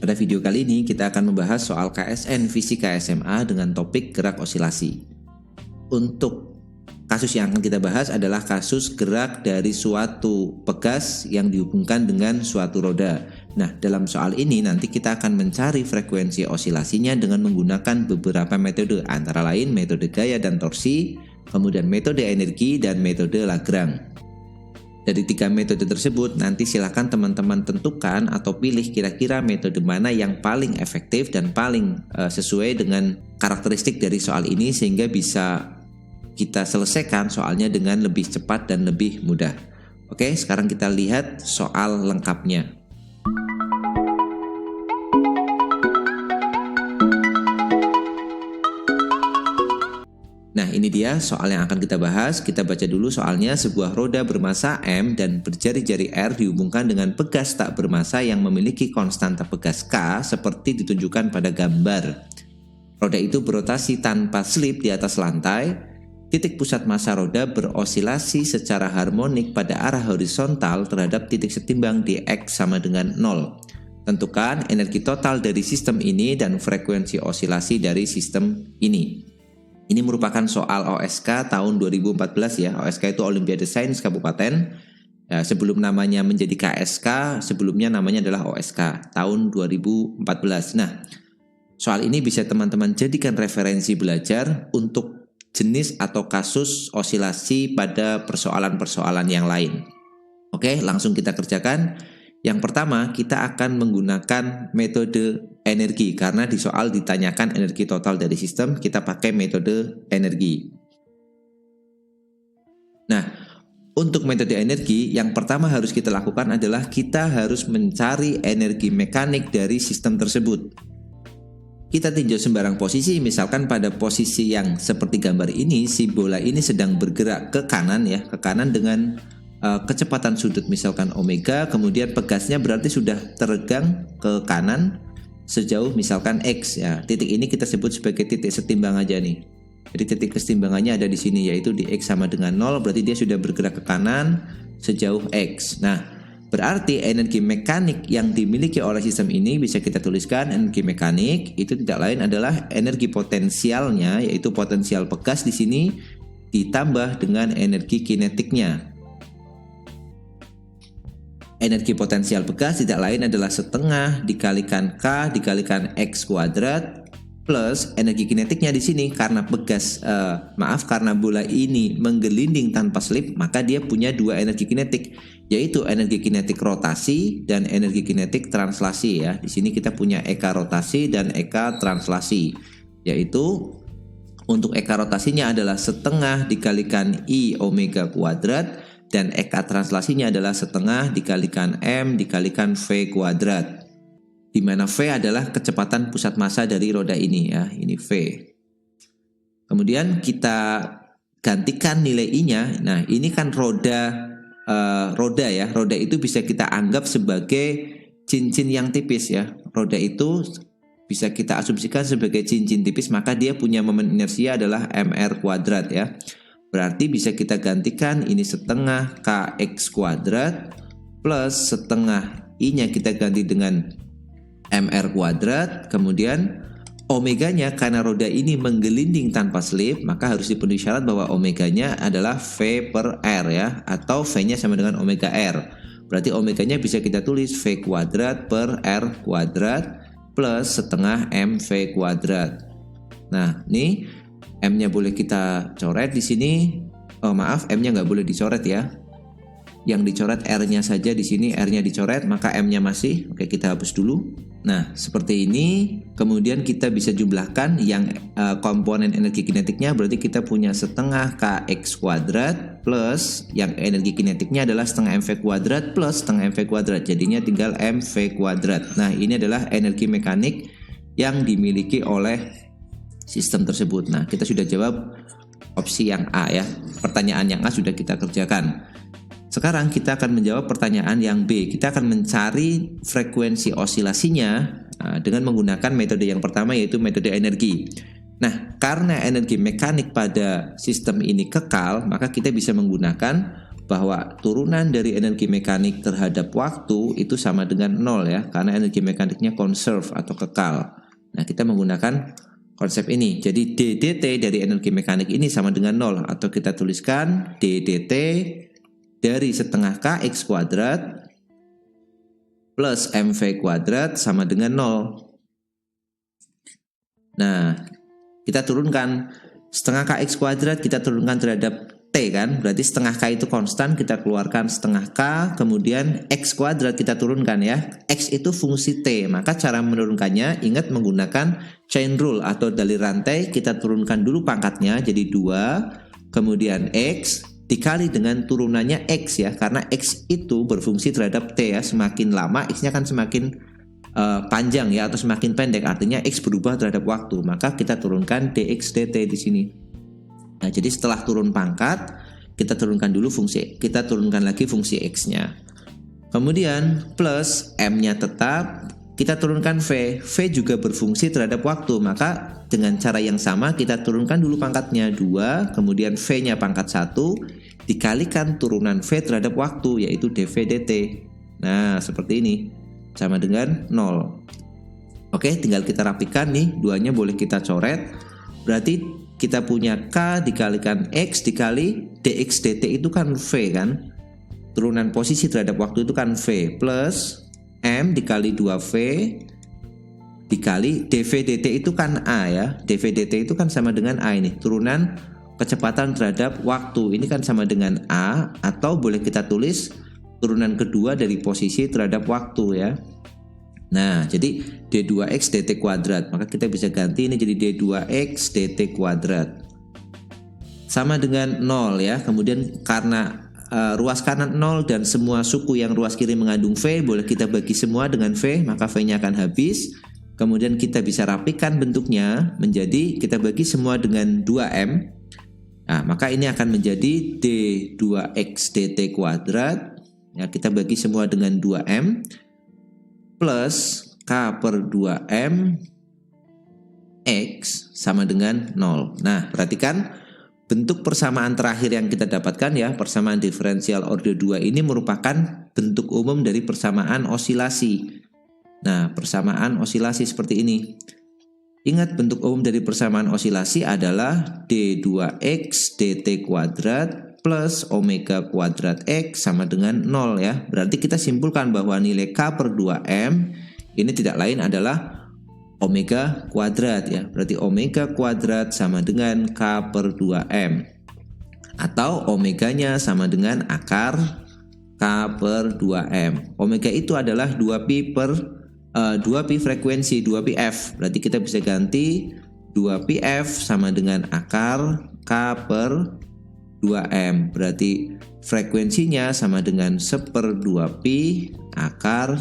Pada video kali ini kita akan membahas soal KSN Fisika SMA dengan topik gerak osilasi. Untuk kasus yang akan kita bahas adalah kasus gerak dari suatu pegas yang dihubungkan dengan suatu roda. Nah, dalam soal ini nanti kita akan mencari frekuensi osilasinya dengan menggunakan beberapa metode, antara lain metode gaya dan torsi, kemudian metode energi, dan metode Lagrange. Dari 3 metode tersebut, nanti silakan teman-teman tentukan atau pilih kira-kira metode mana yang paling efektif dan paling sesuai dengan karakteristik dari soal ini sehingga bisa kita selesaikan soalnya dengan lebih cepat dan lebih mudah. Oke, sekarang kita lihat soal lengkapnya. Nah, ini dia soal yang akan kita bahas. Kita baca dulu soalnya. Sebuah roda bermasa M dan berjari-jari R dihubungkan dengan pegas tak bermasa yang memiliki konstanta pegas K seperti ditunjukkan pada gambar. Roda itu berotasi tanpa slip di atas lantai. Titik pusat massa roda berosilasi secara harmonik pada arah horizontal terhadap titik setimbang di X sama dengan 0. Tentukan energi total dari sistem ini dan frekuensi osilasi dari sistem ini. Ini merupakan soal OSK tahun 2014 ya. OSK itu Olimpiade Sains Kabupaten. Ya, sebelum namanya menjadi KSK, sebelumnya namanya adalah OSK tahun 2014. Nah, soal ini bisa teman-teman jadikan referensi belajar untuk jenis atau kasus osilasi pada persoalan-persoalan yang lain. Oke, langsung kita kerjakan. Yang pertama, kita akan menggunakan metode energi karena di soal ditanyakan energi total dari sistem, kita pakai metode energi. Nah, untuk metode energi, yang pertama harus kita lakukan adalah kita harus mencari energi mekanik dari sistem tersebut. Kita tinjau sembarang posisi, misalkan pada posisi yang seperti gambar ini, si bola ini sedang bergerak ke kanan ya, ke kanan dengan kecepatan sudut misalkan omega, kemudian pegasnya berarti sudah teregang ke kanan sejauh misalkan X ya. Titik ini kita sebut sebagai titik setimbang aja nih. Jadi titik kesetimbangannya ada di sini yaitu di X sama dengan 0, berarti dia sudah bergerak ke kanan sejauh X. Nah, berarti energi mekanik yang dimiliki oleh sistem ini bisa kita tuliskan energi mekanik itu tidak lain adalah energi potensialnya yaitu potensial pegas di sini ditambah dengan energi kinetiknya. Energi potensial pegas tidak lain adalah setengah dikalikan K dikalikan X kuadrat plus energi kinetiknya di sini karena pegas karena bola ini menggelinding tanpa slip maka dia punya 2 energi kinetik yaitu energi kinetik rotasi dan energi kinetik translasi ya. Di sini kita punya eka rotasi dan eka translasi yaitu untuk eka rotasinya adalah setengah dikalikan I omega kuadrat dan eka translasinya adalah setengah dikalikan M dikalikan V kuadrat. Di mana V adalah kecepatan pusat massa dari roda ini ya, ini V. Kemudian kita gantikan nilai I-nya. Nah, ini kan roda ya. Roda itu bisa kita anggap sebagai cincin yang tipis ya. Roda itu bisa kita asumsikan sebagai cincin tipis, maka dia punya momen inersia adalah mr kuadrat ya. Berarti bisa kita gantikan ini setengah kx kuadrat plus setengah I-nya kita ganti dengan mr kuadrat. Kemudian omeganya karena roda ini menggelinding tanpa slip maka harus dipenuhi syarat bahwa omeganya adalah V per R ya. Atau V-nya sama dengan omega R. Berarti omeganya bisa kita tulis V kuadrat per R kuadrat plus setengah mv kuadrat. Nah, ini M-nya boleh kita coret di sini. M-nya nggak boleh dicoret ya. Yang dicoret R-nya saja di sini, R-nya dicoret, maka M-nya masih. Oke, kita hapus dulu. Nah, seperti ini. Kemudian kita bisa jumlahkan yang komponen energi kinetiknya, berarti kita punya setengah kx kuadrat plus yang energi kinetiknya adalah setengah mv kuadrat plus setengah mv kuadrat. Jadinya tinggal mv kuadrat. Nah, ini adalah energi mekanik yang dimiliki oleh sistem tersebut. Nah, kita sudah jawab opsi yang A ya. Pertanyaan yang A sudah kita kerjakan. Sekarang kita akan menjawab pertanyaan yang B. Kita akan mencari frekuensi osilasinya dengan menggunakan metode yang pertama yaitu metode energi. Nah, karena energi mekanik pada sistem ini kekal, maka kita bisa menggunakan bahwa turunan dari energi mekanik terhadap waktu itu sama dengan 0 ya, karena energi mekaniknya conserve atau kekal. Nah, kita menggunakan konsep ini. Jadi d dt dari energi mekanik ini sama dengan 0, atau kita tuliskan d dt dari setengah kx kuadrat plus mv kuadrat sama dengan 0. Nah, kita turunkan setengah kx kuadrat, kita turunkan terhadap T kan, berarti setengah K itu konstan, kita keluarkan setengah K, kemudian X kuadrat kita turunkan ya. X itu fungsi T, maka cara menurunkannya ingat menggunakan chain rule atau dalih rantai. Kita turunkan dulu pangkatnya jadi 2, kemudian X dikali dengan turunannya X ya, karena X itu berfungsi terhadap T ya, semakin lama X-nya kan semakin panjang ya, atau semakin pendek, artinya X berubah terhadap waktu, maka kita turunkan dx dt di sini. Nah, jadi setelah turun pangkat, kita turunkan dulu fungsi, kita turunkan lagi fungsi X-nya. Kemudian plus M-nya tetap, kita turunkan V. V juga berfungsi terhadap waktu, maka dengan cara yang sama kita turunkan dulu pangkatnya 2, kemudian V-nya pangkat 1, dikalikan turunan V terhadap waktu, yaitu dV dt. Nah, seperti ini, sama dengan 0. Oke, tinggal kita rapikan nih, duanya boleh kita coret. Berarti kita punya K dikalikan X dikali dx dt itu kan V kan, turunan posisi terhadap waktu itu kan V, plus M dikali 2V dikali dV dt itu kan A ya, dV dt itu kan sama dengan A, ini turunan kecepatan terhadap waktu, ini kan sama dengan A, atau boleh kita tulis turunan kedua dari posisi terhadap waktu ya. Nah, jadi d2x dt kuadrat, maka kita bisa ganti ini jadi d2x dt kuadrat sama dengan 0 ya. Kemudian karena ruas kanan 0 dan semua suku yang ruas kiri mengandung V, boleh kita bagi semua dengan V, maka V-nya akan habis. Kemudian kita bisa rapikan bentuknya menjadi, kita bagi semua dengan 2M. Nah, maka ini akan menjadi d2x dt kuadrat ya, kita bagi semua dengan 2M plus K per 2M X sama dengan 0. Nah, perhatikan bentuk persamaan terakhir yang kita dapatkan ya, persamaan diferensial order 2 ini merupakan bentuk umum dari persamaan osilasi. Nah, persamaan osilasi seperti ini. Ingat, bentuk umum dari persamaan osilasi adalah d2x dt kuadrat plus omega kuadrat X sama dengan 0 ya. Berarti kita simpulkan bahwa nilai K per 2M ini tidak lain adalah omega kuadrat ya. Berarti omega kuadrat sama dengan K per 2M, atau omeganya sama dengan akar K per 2M. Omega itu adalah 2pi per 2pi frekuensi, 2pf. Berarti kita bisa ganti 2pf sama dengan akar K per 2M. Berarti frekuensinya sama dengan 1/2pi akar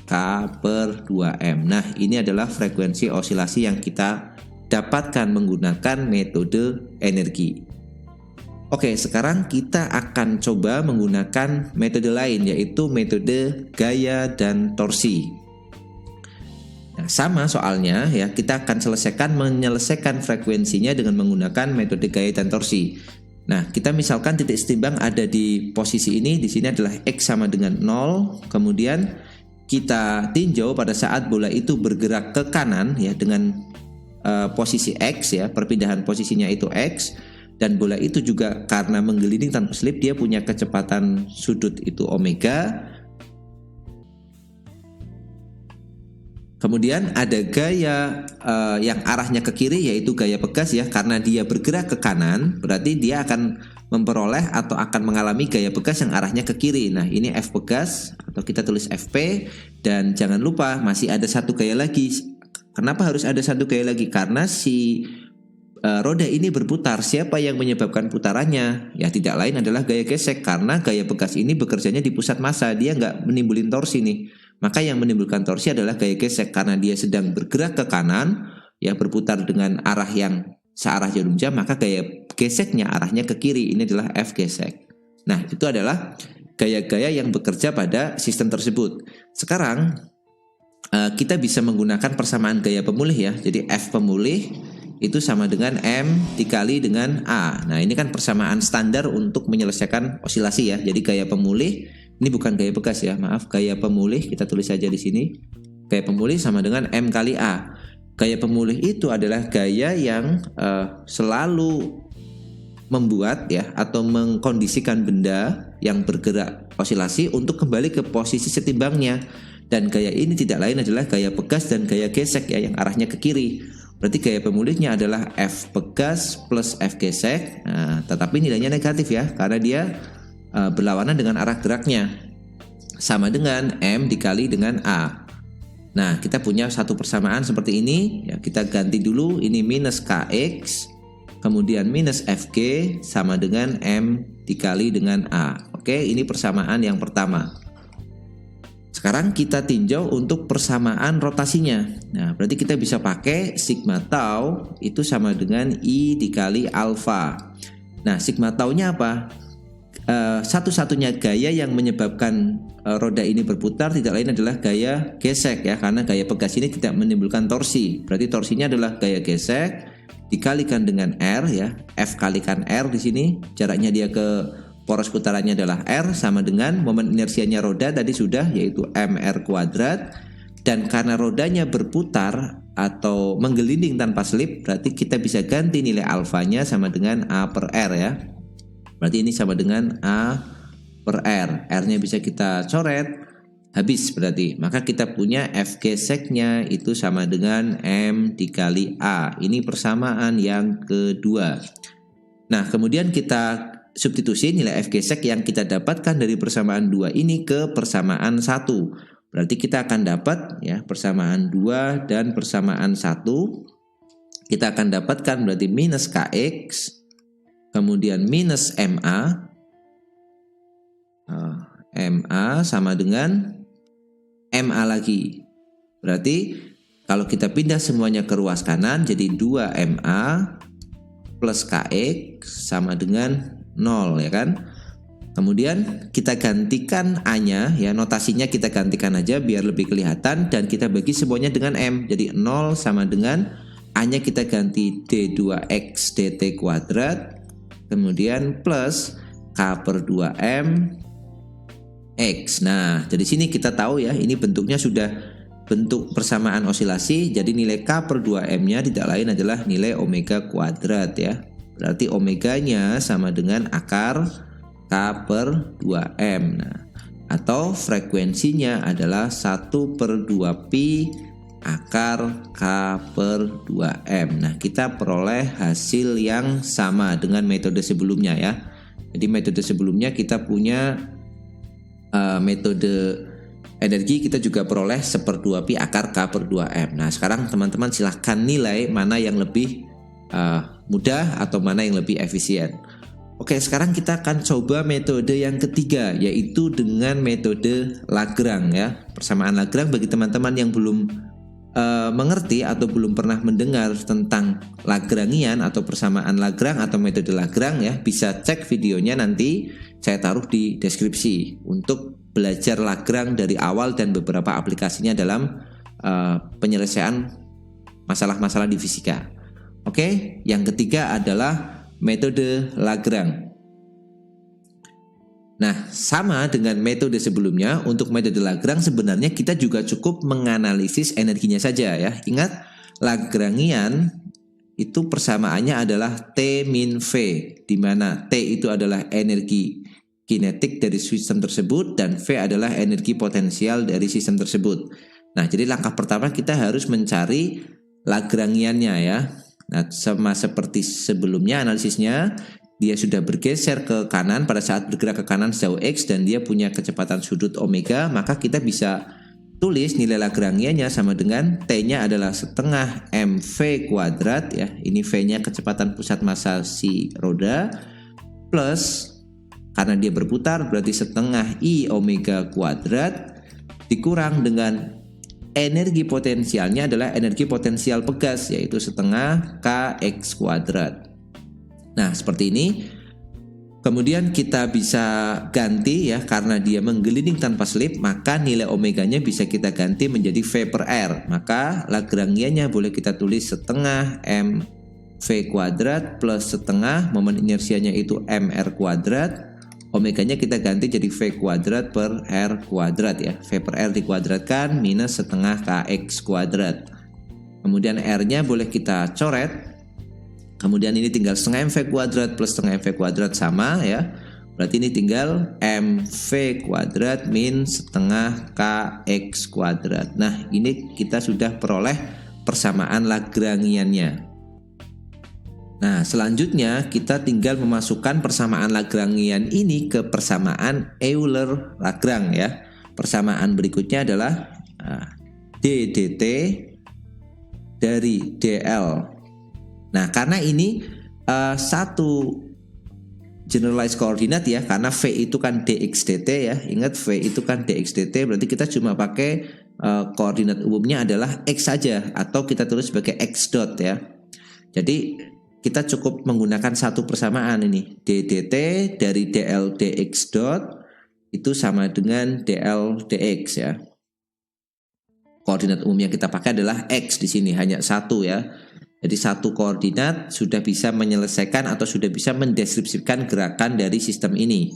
K per 2M. Nah, ini adalah frekuensi osilasi yang kita dapatkan menggunakan metode energi. Oke, sekarang kita akan coba menggunakan metode lain, yaitu metode gaya dan torsi. Nah, sama soalnya ya, kita akan menyelesaikan frekuensinya dengan menggunakan metode gaya dan torsi. Nah, kita misalkan titik setimbang ada di posisi ini, di sini adalah X sama dengan 0, kemudian kita tinjau pada saat bola itu bergerak ke kanan ya dengan posisi X ya, perpindahan posisinya itu X, dan bola itu juga karena menggelinding tanpa selip dia punya kecepatan sudut itu omega. Kemudian ada gaya yang arahnya ke kiri, yaitu gaya pegas ya, karena dia bergerak ke kanan berarti dia akan memperoleh atau akan mengalami gaya pegas yang arahnya ke kiri. Nah, ini F pegas atau kita tulis FP, dan jangan lupa masih ada satu gaya lagi. Kenapa harus ada satu gaya lagi? Karena si roda ini berputar. Siapa yang menyebabkan putarannya? Ya tidak lain adalah gaya gesek, karena gaya pegas ini bekerjanya di pusat massa, dia nggak menimbulin torsi nih. Maka yang menimbulkan torsi adalah gaya gesek, karena dia sedang bergerak ke kanan ya, berputar dengan arah yang searah jarum jam, maka gaya geseknya arahnya ke kiri. Ini adalah F gesek. Nah, itu adalah gaya-gaya yang bekerja pada sistem tersebut. Sekarang kita bisa menggunakan persamaan gaya pemulih ya. Jadi F pemulih itu sama dengan M dikali dengan A. Nah, ini kan persamaan standar untuk menyelesaikan osilasi ya. Jadi gaya pemulih, ini bukan gaya bekas ya, maaf, gaya pemulih kita tulis saja di sini. Gaya pemulih sama dengan M kali A. Gaya pemulih itu adalah gaya yang selalu membuat ya atau mengkondisikan benda yang bergerak osilasi untuk kembali ke posisi setimbangnya. Dan gaya ini tidak lain adalah gaya pegas dan gaya gesek ya, yang arahnya ke kiri. Berarti gaya pemulihnya adalah F pegas plus F gesek. Nah, tetapi nilainya negatif ya, karena dia berlawanan dengan arah geraknya. Sama dengan M dikali dengan A. Nah, kita punya satu persamaan seperti ini ya, kita ganti dulu, ini minus Kx, kemudian minus Fg sama dengan M dikali dengan A. Oke, ini persamaan yang pertama. Sekarang kita tinjau untuk persamaan rotasinya. Nah, berarti kita bisa pakai sigma tau itu sama dengan I dikali alfa. Nah, sigma tau-nya apa? Satu-satunya gaya yang menyebabkan roda ini berputar tidak lain adalah gaya gesek ya, karena gaya pegas ini tidak menimbulkan torsi. Berarti torsinya adalah gaya gesek dikalikan dengan R ya, F kalikan R di sini. Jaraknya dia ke poros putarannya adalah R, sama dengan momen inersianya roda tadi sudah, yaitu mr kuadrat. Dan karena rodanya berputar atau menggelinding tanpa selip, berarti kita bisa ganti nilai alfanya sama dengan A per R ya. Berarti ini sama dengan A per R. R-nya bisa kita coret, habis berarti. Maka kita punya F geseknya itu sama dengan M dikali A. Ini persamaan yang kedua. Nah, kemudian kita substitusi nilai F gesek yang kita dapatkan dari persamaan 2 ini ke persamaan 1. Berarti kita akan dapat ya persamaan 2 dan persamaan 1. Kita akan dapatkan berarti minus Kx, kemudian minus MA. MA sama dengan MA lagi. Berarti kalau kita pindah semuanya ke ruas kanan jadi 2MA plus Kx sama dengan 0 ya kan. Kemudian kita gantikan A-nya ya, notasinya kita gantikan aja biar lebih kelihatan, dan kita bagi semuanya dengan M. Jadi 0 sama dengan A-nya kita ganti D2X dt kuadrat, kemudian plus K per 2M X. Nah, dari sini kita tahu ya, ini bentuknya sudah bentuk persamaan osilasi. Jadi nilai K per 2M-nya tidak lain adalah nilai omega kuadrat ya. Berarti omeganya sama dengan akar K per 2M. Nah, atau frekuensinya adalah 1 per 2 pi akar K per 2M. Nah, kita peroleh hasil yang sama dengan metode sebelumnya ya. Jadi metode sebelumnya kita punya metode energi, kita juga peroleh 1/2 pi akar K per 2M. Nah, sekarang teman-teman silahkan nilai mana yang lebih mudah atau mana yang lebih efisien. Oke, sekarang kita akan coba metode yang ketiga, yaitu dengan metode Lagrange ya. Persamaan Lagrange bagi teman-teman yang belum mengerti atau belum pernah mendengar tentang Lagrangian atau persamaan Lagrange atau metode Lagrange ya, bisa cek videonya, nanti saya taruh di deskripsi untuk belajar Lagrange dari awal dan beberapa aplikasinya dalam penyelesaian masalah-masalah di fisika. Oke, yang ketiga adalah metode Lagrange. Nah, sama dengan metode sebelumnya, untuk metode Lagrange sebenarnya kita juga cukup menganalisis energinya saja ya. Ingat, Lagrangian itu persamaannya adalah T min V, di mana T itu adalah energi kinetik dari sistem tersebut dan V adalah energi potensial dari sistem tersebut. Nah, jadi langkah pertama kita harus mencari Lagrangiannya ya. Nah, sama seperti sebelumnya analisisnya, dia sudah bergeser ke kanan pada saat bergerak ke kanan sejauh X dan dia punya kecepatan sudut omega, maka kita bisa tulis nilai Lagrangiannya sama dengan T-nya adalah setengah mv kuadrat ya. Ini V-nya kecepatan pusat massa si roda, plus karena dia berputar berarti setengah I omega kuadrat dikurang dengan energi potensialnya adalah energi potensial pegas, yaitu setengah Kx kuadrat. Nah, seperti ini. Kemudian kita bisa ganti ya, karena dia menggelinding tanpa selip, maka nilai omeganya bisa kita ganti menjadi V per R. Maka Lagrangiannya boleh kita tulis setengah M V kuadrat plus setengah, momen inersianya itu mR kuadrat, omeganya kita ganti jadi V kuadrat per R kuadrat ya. V per R dikuadratkan minus setengah KX kuadrat. Kemudian R-nya boleh kita coret. Kemudian ini tinggal setengah MV kuadrat plus setengah MV kuadrat sama ya. Berarti ini tinggal MV kuadrat min setengah KX kuadrat. Nah, ini kita sudah peroleh persamaan Lagrangiannya. Nah, selanjutnya kita tinggal memasukkan persamaan Lagrangian ini ke persamaan Euler-Lagrange ya. Persamaan berikutnya adalah d dt dari dl. Nah, karena ini satu generalized koordinat ya, karena V itu kan dx dt ya. Ingat V itu kan dx dt, berarti kita cuma pakai koordinat umumnya adalah x saja, atau kita tulis sebagai x dot ya. Jadi kita cukup menggunakan satu persamaan ini, d dt dari dl dx dot itu sama dengan dl dx ya. Koordinat umum yang kita pakai adalah x di sini, hanya satu ya. Jadi satu koordinat sudah bisa menyelesaikan atau sudah bisa mendeskripsikan gerakan dari sistem ini.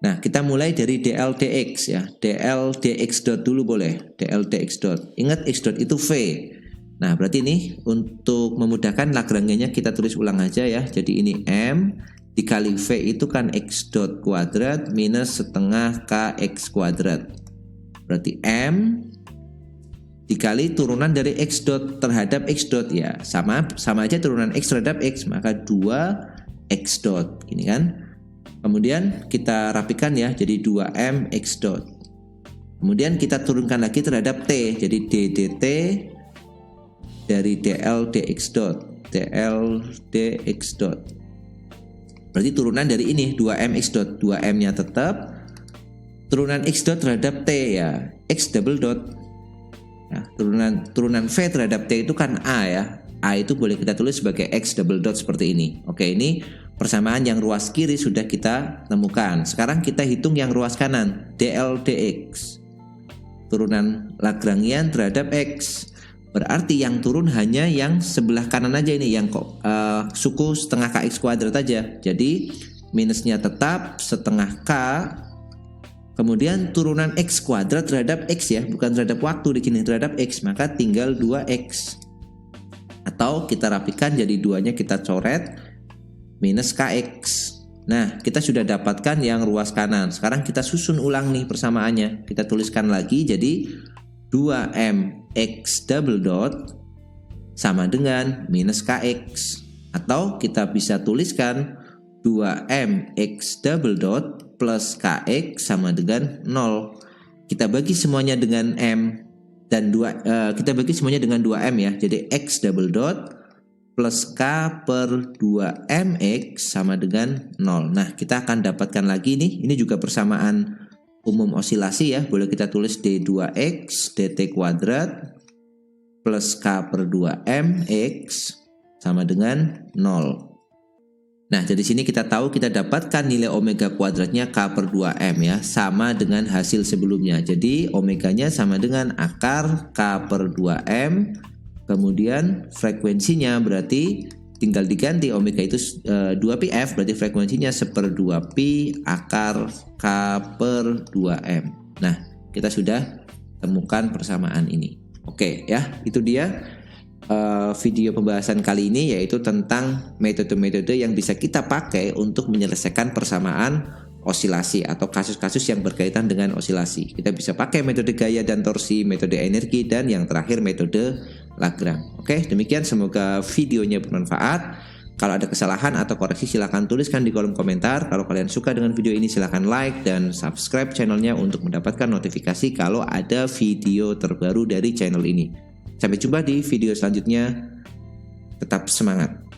Nah, kita mulai dari dl dx ya. dl dx dot dulu boleh, dl dx dot. Ingat x dot itu v. Nah, berarti ini untuk memudahkan Lagrangiannya kita tulis ulang aja ya. Jadi ini M dikali V itu kan X dot kuadrat minus setengah KX kuadrat. Berarti M dikali turunan dari X dot terhadap X dot ya. Sama aja turunan X terhadap X, maka 2X dot. Ini kan. Kemudian kita rapikan ya, jadi 2M X dot. Kemudian kita turunkan lagi terhadap T. Jadi D dt dari dl dx dot, dl dx dot. Berarti turunan dari ini 2m x dot, 2m nya tetap, turunan x dot terhadap t ya, x double dot. Nah, turunan v terhadap t itu kan a ya. A itu boleh kita tulis sebagai x double dot seperti ini. Oke, ini persamaan yang ruas kiri sudah kita temukan. Sekarang kita hitung yang ruas kanan, dl dx. Turunan Lagrangian terhadap x. Berarti yang turun hanya yang sebelah kanan aja ini, yang suku setengah KX kuadrat aja. Jadi minusnya tetap setengah K. Kemudian turunan X kuadrat terhadap X ya, bukan terhadap waktu di sini, terhadap X. Maka tinggal 2X. Atau kita rapikan jadi 2-nya kita coret minus KX. Nah, kita sudah dapatkan yang ruas kanan. Sekarang kita susun ulang nih persamaannya. Kita tuliskan lagi jadi 2M X double dot sama dengan minus KX. Atau kita bisa tuliskan 2M X double dot plus KX sama dengan 0. Kita bagi semuanya dengan M dan kita bagi semuanya dengan 2M ya. Jadi X double dot plus K per 2MX sama dengan 0. Nah, kita akan dapatkan lagi nih, ini juga persamaan umum osilasi ya, boleh kita tulis D2X dt kuadrat plus K per 2MX sama dengan 0. Nah, dari sini kita tahu kita dapatkan nilai omega kuadratnya K per 2M ya, sama dengan hasil sebelumnya. Jadi omeganya sama dengan akar K per 2M, kemudian frekuensinya berarti tinggal diganti omega itu 2πf, berarti frekuensinya 1/2π akar K per 2M. Nah, kita sudah temukan persamaan ini. Oke ya, itu dia video pembahasan kali ini, yaitu tentang metode-metode yang bisa kita pakai untuk menyelesaikan persamaan osilasi atau kasus-kasus yang berkaitan dengan osilasi. Kita bisa pakai metode gaya dan torsi, metode energi, dan yang terakhir metode Lagrange. Oke, demikian, semoga videonya bermanfaat. Kalau ada kesalahan atau koreksi silahkan tuliskan di kolom komentar. Kalau kalian suka dengan video ini silahkan like dan subscribe channelnya untuk mendapatkan notifikasi kalau ada video terbaru dari channel ini. Sampai jumpa di video selanjutnya. Tetap semangat.